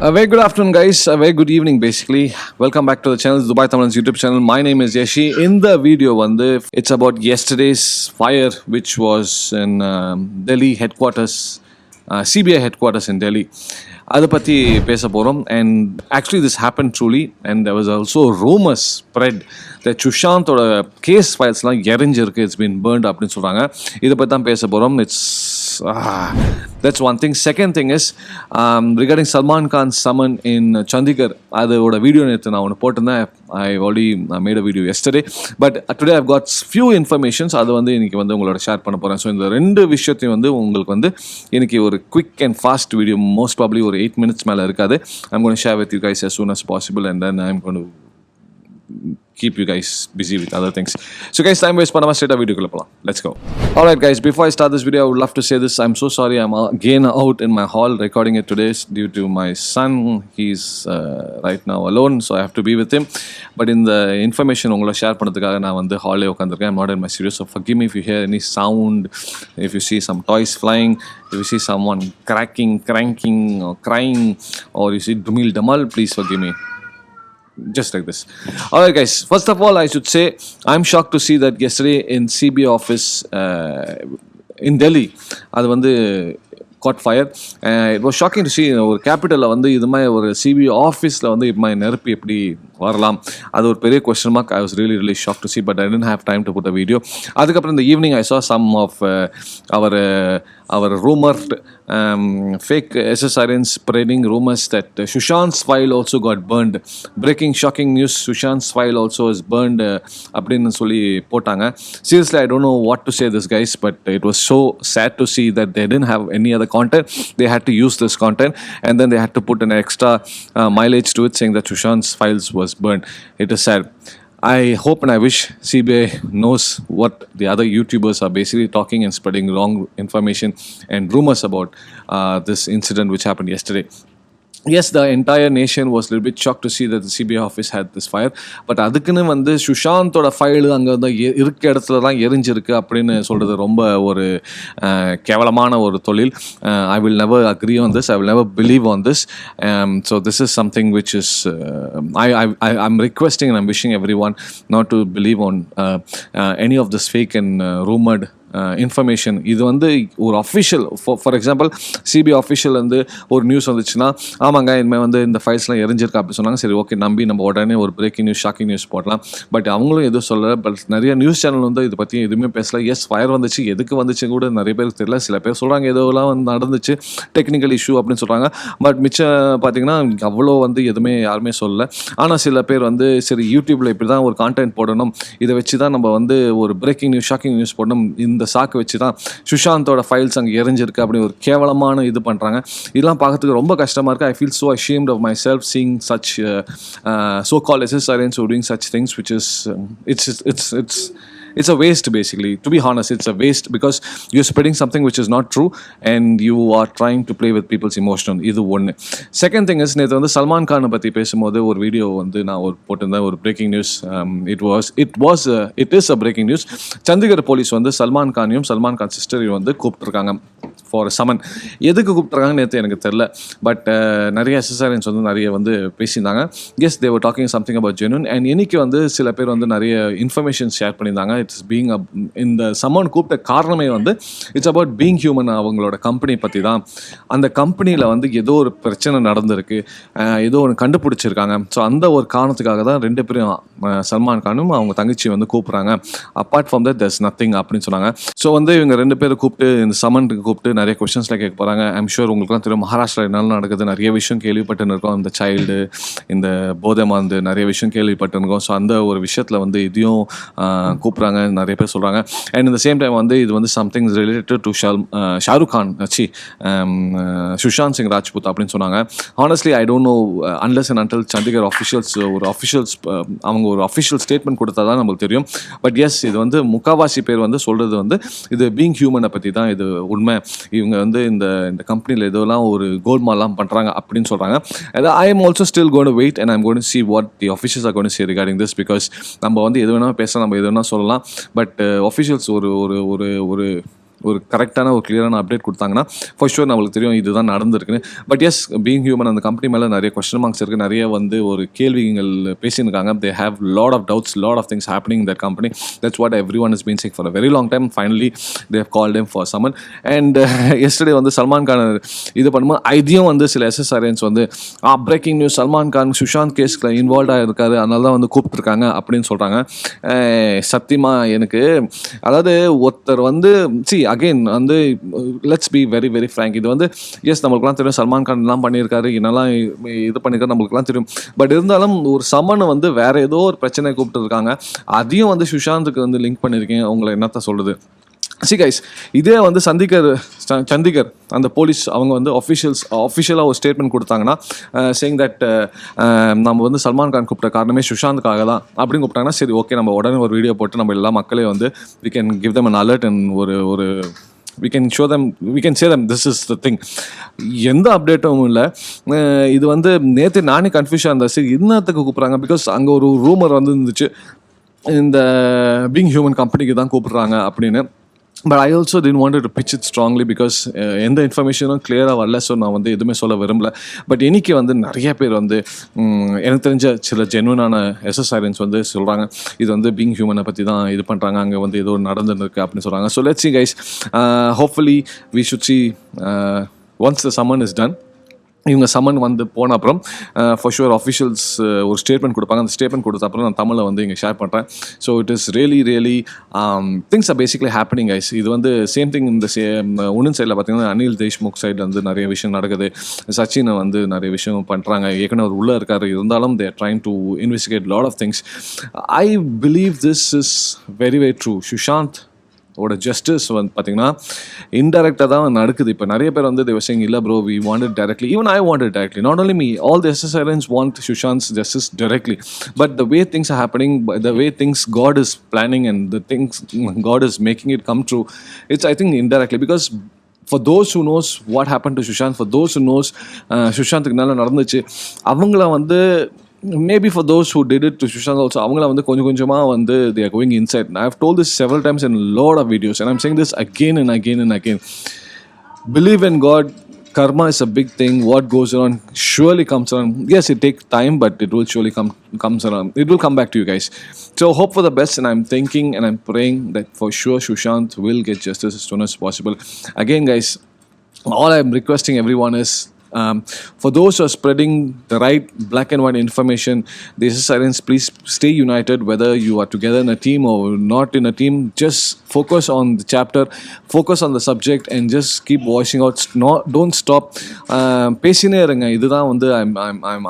A very good afternoon, guys. A very good evening, basically. Welcome back to the channel, Dubai Tamil's YouTube channel. My name is Yashi. In the video, it's about yesterday's fire, which was in Delhi headquarters, CBI headquarters in Delhi. அதை பற்றி பேச போகிறோம். And actually this happen truly and there was also rumors spread that சுஷாந்தோட case ஃபைல்ஸ்லாம் எரிஞ்சிருக்கு, it's been burned அப்படின்னு சொல்கிறாங்க. இதை பற்றி தான் பேச போகிறோம். That's one thing. Second thing is regarding Salman Khan's summon in Chandigarh. அதோட வீடியோ நேற்று நான் ஒன்று போட்டிருந்தேன். I already made a video yesterday, but today I've got few informations. அது இன்னைக்கு உங்களோட ஷேர் பண்ண போகிறேன். ஸோ இந்த ரெண்டு விஷயத்தையும் உங்களுக்கு இன்னைக்கு ஒரு quick and fast video, most probably ஒரு 8 minutes மேலே இருக்காது. I'm going to share with you guys as soon as possible, and then I'm going to keep you guys busy with other things. So guys, time waste பண்ணாம straight video குள்ள போலாம். Let's go. Alright guys, before I start this video, I would love to say this. I'm so sorry I'm again out in my hall recording it today due to my son. He's right now alone, so I have to be with him. But in the information உங்களை share பண்ணதுக்காக நான் ஹால்லே உட்காந்துருக்கேன். I'm not in my studio, so forgive me if you hear any sound, if you see some toys flying, if you see someone cracking, cranking or crying, or you see dumil damal, please forgive me. Just like this. Alright guys, first of all I should say I'm shocked to see that yesterday in CBI office in Delhi அது caught fire. It was shocking to see ஒரு கேபிட்டலில் இது மாதிரி ஒரு CBI ஆஃபீஸில் இது மாதிரி நெருப்பு எப்படி வரலாம், அது ஒரு பெரிய question mark. I was really shocked to see, but I didn't have time to put a video. அதுக்கப்புறம் இந்த evening I saw some of our rumored fake SSRIans spreading rumors that Sushant's file also got burned. Breaking shocking news, Sushant's file also is burned அப்படின்னு சொல்லி போட்டாங்க. Seriously, I don't know what to say this guys, but it was so sad to see that they didn't have any other content. They had to use this content, and then they had to put an extra mileage to it saying that Sushant's files was burned. It is sad. I hope and I wish CBI knows what the other YouTubers are basically talking and spreading wrong information and rumors about this incident which happened yesterday. Yes, the entire nation was a little bit shocked to see that the CBI office had this fire. But அதுக்குன்னு சுஷாந்தோட file அங்கே இருக்க இடத்துல தான் எரிஞ்சிருக்கு அப்படின்னு சொல்கிறது ரொம்ப ஒரு கேவலமான ஒரு தொழில். I will never agree on this. I will never believe on this. So this is something which is I'm requesting and I'm wishing everyone not to believe on any of this fake and rumored information. இது ஒரு official, for example CBI official ஒரு news வந்துச்சுன்னா, ஆமாங்க இனிமேல் இந்த ஃபைல்ஸ்லாம் எரிஞ்சிருக்கா அப்படி சொன்னாங்க, சரி ஓகே நம்பி நம்ம உடனே ஒரு பிரேக்கிங் நியூஸ், ஷாக்கிங் நியூஸ் போடலாம். பட் அவங்களும் எதுவும் சொல்லலை. பட் நிறைய நியூஸ் சேனல் இதை பற்றி எதுவுமே பேசல. எஸ், ஃபயர் வந்துச்சு, எதுக்கு வந்துச்சு கூட நிறைய பேருக்கு தெரியல. சில பேர் சொல்கிறாங்க எதோலாம் நடந்துச்சு, டெக்னிக்கல் இஷ்யூ அப்படின்னு சொல்கிறாங்க. பட் மிச்சம் பார்த்தீங்கன்னா அவ்வளோ எதுவுமே யாருமே சொல்லலை. ஆனால் சில பேர் சரி யூடியூப்பில் இப்படி தான் ஒரு கான்டென்ட் போடணும், இதை வச்சு தான் நம்ம ஒரு பிரேக்கிங் நியூஸ், ஷாக்கிங் நியூஸ் போடணும், இந்த சாக்கு வச்சு தான் சுஷாந்தோட ஃபைல்ஸ் அங்கே எரிஞ்சிருக்கு அப்படி ஒரு கேவலமான இது பண்ணுறாங்க. இதெல்லாம் பார்க்கறதுக்கு ரொம்ப கஷ்டமாக இருக்குது. I feel so ashamed of myself seeing such so-called SSRIans who are doing such things, which is it's a waste basically. To be honest, it's a waste because you're spreading something which is not true and you are trying to play with people's emotion. இது ஒன்று. Second thing is, நேற்று சல்மான் கானை பற்றி பேசும்போது ஒரு video நான் போட்டிருந்தேன், ஒரு breaking news. It is a breaking news. Chandigarh police Salman கானையும் சல்மான் கான் சிஸ்டரையும் கூப்பிட்டுருக்காங்க ஃபார் சமன். எதுக்கு கூப்பிட்ருக்காங்கன்னு நேற்று எனக்கு தெரில. பட் நிறைய SSRIans நிறைய பேசியிருந்தாங்க. Yes, they were talking something about genuine. And இன்னைக்கு சில பேர் நிறைய இன்ஃபர்மேஷன் ஷேர் பண்ணியிருந்தாங்க. இட்ஸ் பீங் இந்த சம்மன் கூப்பிட்ட காரணமே இட்ஸ் அபவுட் பீங் ஹியூமன். அவங்களோட கம்பெனி பற்றி தான். அந்த கம்பெனியில் ஏதோ ஒரு பிரச்சனை நடந்திருக்கு, ஏதோ ஒன்று கண்டுபிடிச்சிருக்காங்க. ஸோ அந்த ஒரு காரணத்துக்காக தான் ரெண்டு பேரும், சல்மான் கானும் அவங்க தங்கச்சி கூப்பிட்றாங்க. Apart from that there's nothing அப்படின்னு சொன்னாங்க. ஸோ இவங்க ரெண்டு பேரும் கூப்பிட்டு இந்த சம்மனுக்கு கூப்பிட்டு நிறைய கொஸ்டின்ஸ்லாம் கேட்க போகிறாங்க. ஐம் ஷூர் உங்களுக்குலாம் தெரியும், மகாராஷ்டிரா என்னாலும் நடக்குது, நிறைய விஷயம் கேள்விப்பட்டு இருக்கோம். இந்த சைல்டு, இந்த போதை மருந்து, நிறைய விஷயம் கேள்விப்பட்டு இருக்கோம். ஸோ அந்த ஒரு விஷயத்தில் இதையும் கூப்பிட்றாங்க, நிறைய பேர் சொல்கிறாங்க. அண்ட் இந்த சேம் டைம் இது something related to Shah Rukh Khan, Sushant Singh Rajput அப்படின்னு சொன்னாங்க. Honestly I don't know unless and until Chandigarh officials அவங்க ஒரு அஃபிஷியல் ஸ்டேட்மெண்ட் கொடுத்தா தான் நம்மளுக்கு தெரியும். பட் எஸ், இது முக்காவாசி பேர் சொல்கிறது இது பீங் ஹியூமனை பற்றி தான். இது உண்மை. இவங்க இந்த கம்பெனியில் எதோலாம் ஒரு கோல்மாலாம் பண்ணுறாங்க அப்படின்னு சொல்கிறாங்க. I am also still going to wait and I'm going to see what the officials are going to say regarding this, because நம்ம எது வேணால் பேசலாம், நம்ம எது வேணால் சொல்லலாம். பட் officials ஒரு ஒரு கரெக்டான ஒரு கிளியரான அப்டேட் கொடுத்தாங்கன்னா ஃபார் ஷூர் நம்மளுக்கு தெரியும் இதுதான் நடந்திருக்குன்னு. பட் எஸ், பீயிங் ஹியூமன், அந்த கம்பெனி மேலே நிறைய கொஸ்டின் மார்க்ஸ் இருக்குது, நிறைய வந்து ஒரு கேள்விகள் பேசியிருக்காங்க. They have lot of doubts, lot of things happening in that company. That's what everyone is been saying for a very long time. Finally they have called him for summon. And yesterday வந்து சல்மான் கான் இது பண்ணும்போது இதையும் வந்து சில எஸ்எஸ்ஆர்என்ஸ் வந்து breaking news, Salman Khan Sushant கேஸில் involve இருக்காரு, அதனால தான் வந்து கூப்பிட்டுருக்காங்க அப்படின்னு சொல்கிறாங்க. சத்தியமாக எனக்கு, அதாவது ஒருத்தர் வந்து அகெயின் வந்து let's be very very frank, இது வந்து எஸ் நம்மளுக்குலாம் தெரியும் சல்மான் கான் எல்லாம் பண்ணியிருக்காரு, என்னெல்லாம் இது பண்ணியிருக்காரு நம்மளுக்குலாம் தெரியும். பட் இருந்தாலும் ஒரு சம்மனை வந்து வேற ஏதோ ஒரு பிரச்சனை கூப்பிட்டு இருக்காங்க, அதையும் வந்து சுஷாந்துக்கு வந்து லிங்க் பண்ணியிருக்கீங்க. உங்களை என்னத்த சொல்கிறது. கைஸ், இதே வந்து சண்டிகர் அந்த போலீஸ் அவங்க வந்து அஃபிஷியலாக ஒரு ஸ்டேட்மெண்ட் கொடுத்தாங்கன்னா சேயிங் தட் நம்ம வந்து சல்மான் கான் கூப்பிட்ட காரணமே சுஷாந்துக்காக தான் அப்படின்னு கூப்பிட்டாங்கன்னா சரி ஓகே, நம்ம உடனே ஒரு வீடியோ போட்டு நம்ம எல்லா மக்களே வந்து we can give them an alert and ஒரு we can show them, we can say them this is the thing. எந்த அப்டேட்டும் இல்லை. இது வந்து நேற்று நானே கன்ஃபியூஷன் இருந்தேன், சரி இன்னத்துக்கு கூப்பிட்றாங்க, பிகாஸ் அங்கே ஒரு ரூமர் வந்து இருந்துச்சு இந்த பீயிங் ஹியூமன் கம்பெனிக்கு தான் கூப்பிட்றாங்க அப்படின்னு. But I also didn't want to pitch it strongly because எந்த இன்ஃபர்மேஷனும் கிளியராக வரல. ஸோ நான் வந்து எதுவுமே சொல்ல விரும்பல. பட் இன்னைக்கு வந்து நிறைய பேர் வந்து எனக்கு தெரிஞ்ச சில ஜென்வனான எஸ்எஸ்ஆர்என்ஸ் வந்து சொல்கிறாங்க இது வந்து பீயிங் ஹியூமனை பற்றி தான் இது பண்ணுறாங்க, அங்கே வந்து ஏதோ நடந்துருக்கு அப்படின்னு சொல்கிறாங்க. So let's see guys, hopefully we should see once the summon is done. இவங்க சம்மன் வந்து போன அப்புறம் ஃபார் ஷுவர் அஃபிஷியல்ஸ் ஒரு ஸ்டேட்மெண்ட் கொடுப்பாங்க. அந்த ஸ்டேட்மெண்ட் கொடுத்த அப்புறம் நான் தமிழில் வந்து இங்கே ஷேர் பண்ணுறேன். So it is really things are basically happening guys. இது வந்து சேம் திங் இந்த உன்னன் சைடில் பார்த்தீங்கன்னா அனில் தேஷ்முக் சைடில் வந்து நிறைய விஷயம் நடக்குது. சச்சினை வந்து நிறைய விஷயம் பண்ணுறாங்க. ஏற்கனவே அவர் உள்ளே இருக்காரு, இருந்தாலும் they are trying to investigate lot of things. I believe this is very very true. Sushant ஓட ஜஸ்டிஸ் வந்து பார்த்தீங்கன்னா இன்டெரக்டாக தான் நடக்குது. இப்போ நிறைய பேர் வந்து தேவசிங் இல்லை bro, we want it directly, even I want it directly, not only me, all the SSRians want Sushant's justice directly. But the way things are happening, the way things God is planning and the things God is making it come true, it's I think indirectly. Because for those who knows what happened to Sushant, for those who knows சுஷாந்துக்கு நல்லா நடந்துச்சு, அவங்கள வந்து maybe for those who did it to Sushant also, avangala vandu konjama vandu they are going inside. I have told this several times in a lot of videos and I'm saying this again and again and again. Believe in God. Karma is a big thing. What goes around surely comes around. Yes, it takes time, but it will surely comes around. It will come back to you guys. So hope for the best, and I'm thinking and I'm praying that for sure Sushant will get justice as soon as possible. Again guys, all I'm requesting everyone is for those who are spreading the right black and white information, the SSRNs, please stay united. Whether you are together in a team or not in a team, just focus on the chapter, focus on the subject, and just keep watching out. Don't stop. Pesine irunga. Idha vandu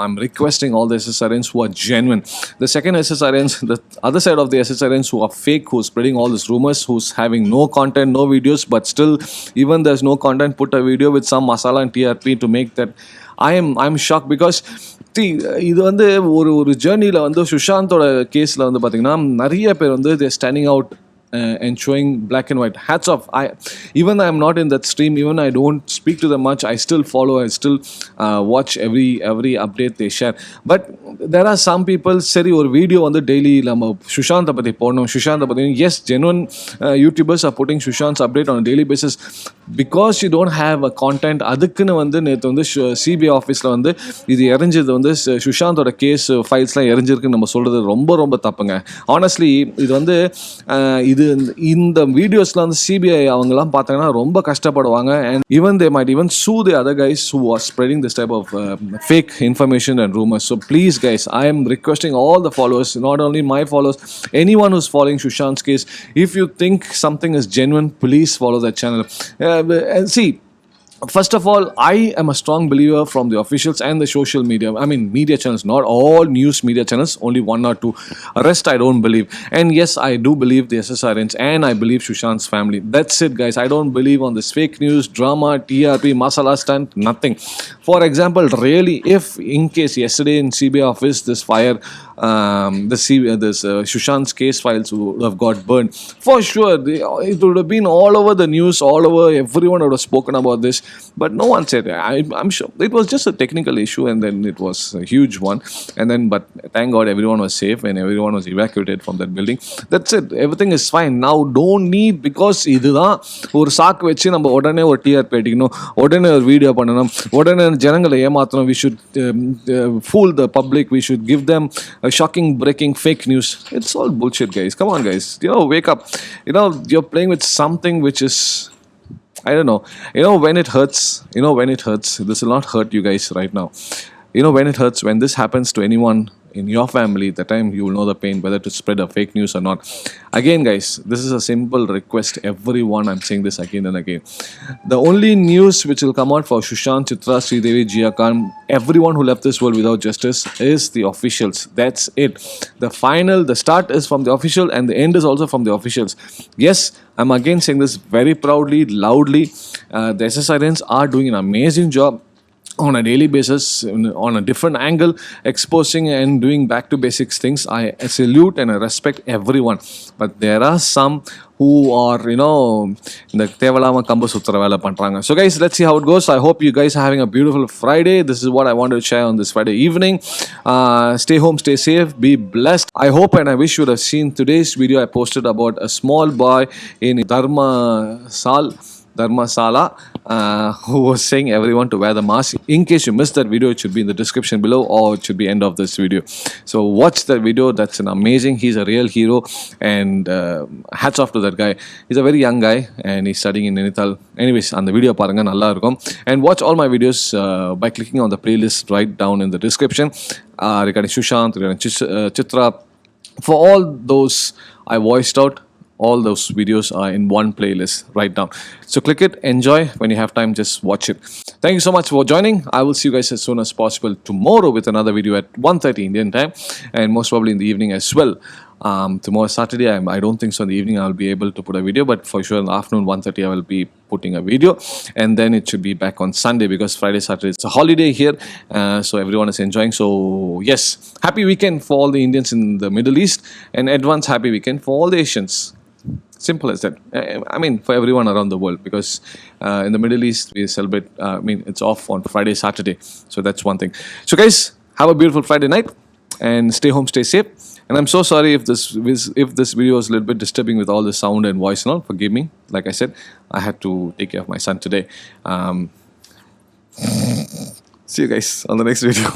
I'm requesting all the SSRNs who are genuine. The second SSRNs, the other side of the SSRNs who are fake, who are spreading all these rumors, who's having no content, no videos, but still even there's no content, put a video with some masala and TRP to make that. I'm shocked because இது வந்து ஒரு ஜேர்னியில் வந்து சுஷாந்தோட கேஸில் வந்து பார்த்தீங்கன்னா நிறைய பேர் வந்து there standing out and showing black and white. Hats off. Even I'm not in that stream, even I don't speak to them much, I still follow, I still watch every update they share. But there are some people seri or video on the daily நம்ம சுஷாந்தை பற்றி போடணும், சுஷாந்தை பற்றி. Yes, genuine YouTubers are putting Sushant's update on a daily basis because you don't have a content. அதுக்குன்னு வந்து நேற்று வந்து CBI ஆஃபீஸில் வந்து இது எரிஞ்சது வந்து சுஷாந்தோட கேஸ் ஃபைல்ஸ்லாம் எரிஞ்சிருக்குன்னு நம்ம சொல்கிறது ரொம்ப ரொம்ப தப்புங்க. ஆனஸ்ட்லி இது வந்து இது இந்த வீடியோஸ்லாம் வந்து சிபிஐ அவங்கெல்லாம் பார்த்தாங்கன்னா ரொம்ப கஷ்டப்படுவாங்க. And even they might even sue the other guys who are spreading this type of fake information and rumors. So please guys, I am requesting all the followers, not only my followers, anyone who's following Sushant's case, if you think something is genuine, please follow that channel. And see, first of all, I am a strong believer from the officials and the social media, I mean media channels, not all news media channels, only one or two. Rest I don't believe. And yes, I do believe the SSRNs and I believe Sushant's family. That's it guys. I don't believe on this fake news, drama, TRP, masala stunt, nothing. For example, really, if in case yesterday in CBI office this fire, this Sushant's case files would have got burned, for sure it would have been all over the news, all over, everyone would have spoken about this. but no one said. I'm sure it was just a technical issue, and then it was a huge one. And then, but thank God everyone was safe and everyone was evacuated from that building. That's it. Everything is fine now. Don't need, because இதுதான் ஒரு சாக்கு வச்சு நம்ம உடனே ஒரு TRP அடிக்கணும், உடனே ஒரு வீடியோ பண்ணணும், உடனே ஜனங்களை ஏமாற்றணும். We should fool the public. We should give them a shocking, breaking, fake news. It's all bullshit, guys. Come on, guys. Wake up. You're playing with something which is, I don't know. When it hurts. When it hurts. This will not hurt you guys right now. When it hurts, when this happens to anyone in your family, the time you will know the pain, whether to spread a fake news or not. Again, guys, this is a simple request. Everyone, I'm saying this again and again. The only news which will come out for Sushant, Chitra, Sridevi, Jia Khan, everyone who left this world without justice, is the officials. That's it. The start is from the official and the end is also from the officials. Yes, I'm again saying this very proudly, loudly. The SSRNs are doing an amazing job on a daily basis, on a different angle, exposing and doing back to basics things. I salute and I respect everyone, but there are some who are இந்த தேவலாம கம்பு சுத்துற வேலை பண்றாங்க. So guys, let's see how it goes. I hope you guys are having a beautiful Friday. This is what I wanted to share on this Friday evening. Stay home, stay safe, be blessed. I hope and I wish you would have seen today's video I posted about a small boy in Dharmasala, who was saying everyone to wear the mask. In case you missed that video, it should be in the description below, or it should be end of this video. So watch that video. That's an amazing. He's a real hero, and hats off to that guy. He's a very young guy and he's studying in Nainital. Anyways, on the video paranga nalla irukum, and watch all my videos by clicking on the playlist right down in the description, regarding Sushant, regarding Chitra. For all those I voiced out, all those videos are in one playlist right now. So click it, enjoy. When you have time, just watch it. Thank you so much for joining. I will see you guys as soon as possible tomorrow with another video at 1:30 Indian time, and most probably in the evening as well. Tomorrow Saturday, I don't think so in the evening I'll be able to put a video, but for sure in the afternoon 1:30 I will be putting a video, and then it should be back on Sunday, because Friday, Saturday it's a holiday here, so everyone is enjoying. So yes, happy weekend for all the Indians in the Middle East, and advance happy weekend for all the Asians. Simple as that. I mean, for everyone around the world, because in the Middle East we celebrate. It's off on Friday, Saturday, so that's one thing. So guys, have a beautiful Friday night, and stay home, stay safe. And I'm so sorry if this video was a little bit disturbing with all the sound and voice and all. Forgive me. Like I said, I had to take care of my son today. See you guys on the next video.